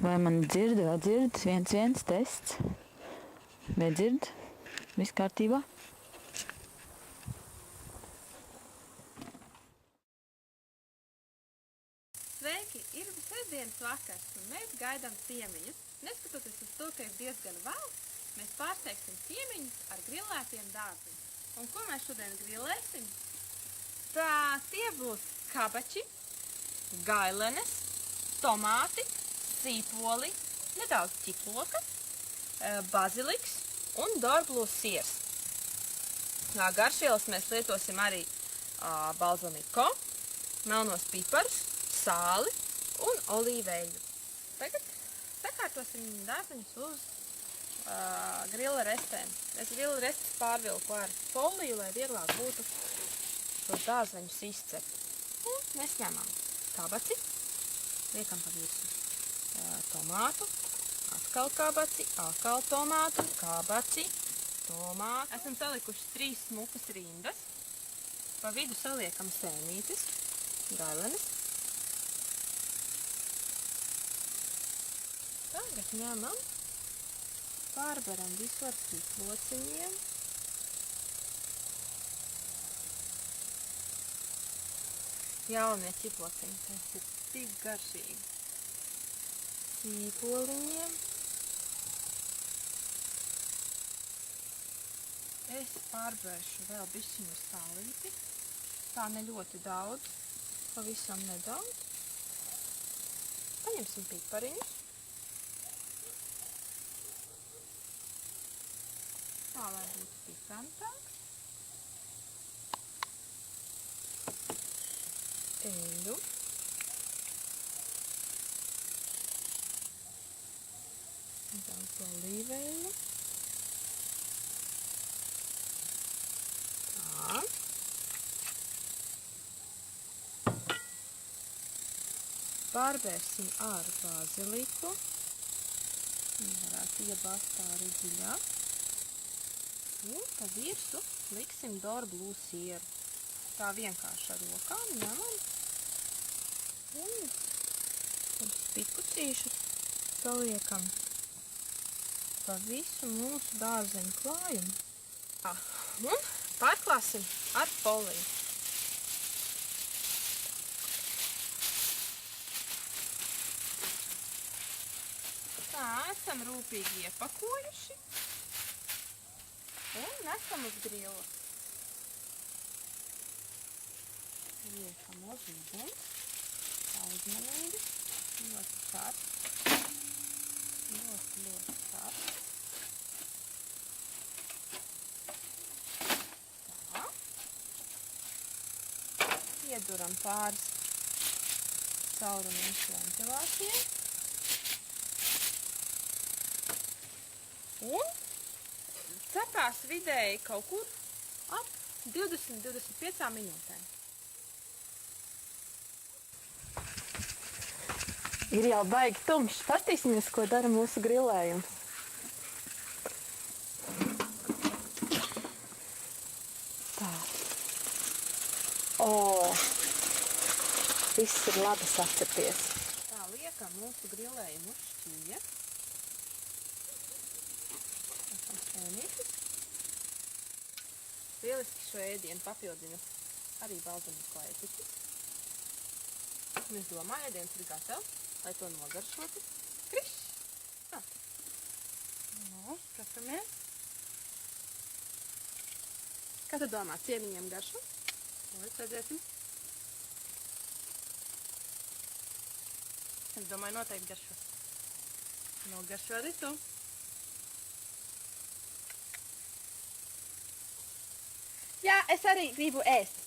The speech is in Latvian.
Vai man dzird, vēl dzird? 1-1 tests. Vai dzird? Viss kārtībā? Sveiki! Ir sestdienas vakars, un mēs gaidām ciemiņus. Neskatoties uz to, ka ir diezgan vēls, mēs pārsteigsim ciemiņus ar grilētiem dārziem. Un ko mēs šodien grilēsim? Tie būs kabači, gailenes, tomāti, sīpoli, nedaudz ķiploka, baziliks un dorblū siers. Garšvielas mēs lietosim arī balzamiko, melnos piparus, sāli un olīveļu. Tagad sakārtosim dārzeņus uz grila restēm. Es grila restes pārvilku ar foliju, lai vieglāk būtu šos dārzeņus izcept. Un mēs ņemam kabaci, liekam pa virsmu tomātu, atkal kabaci, atkal tomātu, kabaci, tomātu. Esam salikuši 3 smukas rindas. Pa vidu saliekam sēnītes, gailenes. Tagad ņemam, pārberam visu ar ķiplociņiem. Jaunie ķiplociņi, tas ir tik garšīgi. Sīpoliņiem. Es pārbēršu vēl bišķiņu sālīti. Tā ne ļoti daudz, pavisam nedaudz. Paņemsim pipariņus. Tā, lai būtu pikantāks. Eļu. Daudz olīveļu. Tā. Pārbērsim ar baziliku. Varētu iebāzt tā arī dziļāk. Un pa virsu liksim dorblū sieru. Tā vienkārši ar rokām ņemam. Un pikucīšus saliekam pa visu mūsu dārzeņu klājumu. Un pārklāsim ar foliju. Tā, esam rūpīgi iepakojuši. Un nesam uz grilu. Liekam uz ūdens. Tā uzmanīgi. Ļoti karsts. Ļoti karsts. Tā. Ieduram pāris caurumus ventilācijai. Un cepās vidēji kaut kur ap 20–25 minūtēm. Ir jau baigi tumšs. Paskatīsimies, ko dara mūsu grilējums. Tā. Viss ir labi sacepies. Tā, liekam mūsu grilējumu uz šķīja. Lieliski šo ēdienu papildina arī balzamiko etiķis. Un es domāju, ēdienas ir gatavs, lai to nogaršotu. Krišs! Skatāmies. Kā tu domā, ciemiņiem garšo? Lai redzēsim. Es domāju, noteikti garšo. Nogaršo arī tu. Jā, es arī gribu ēst.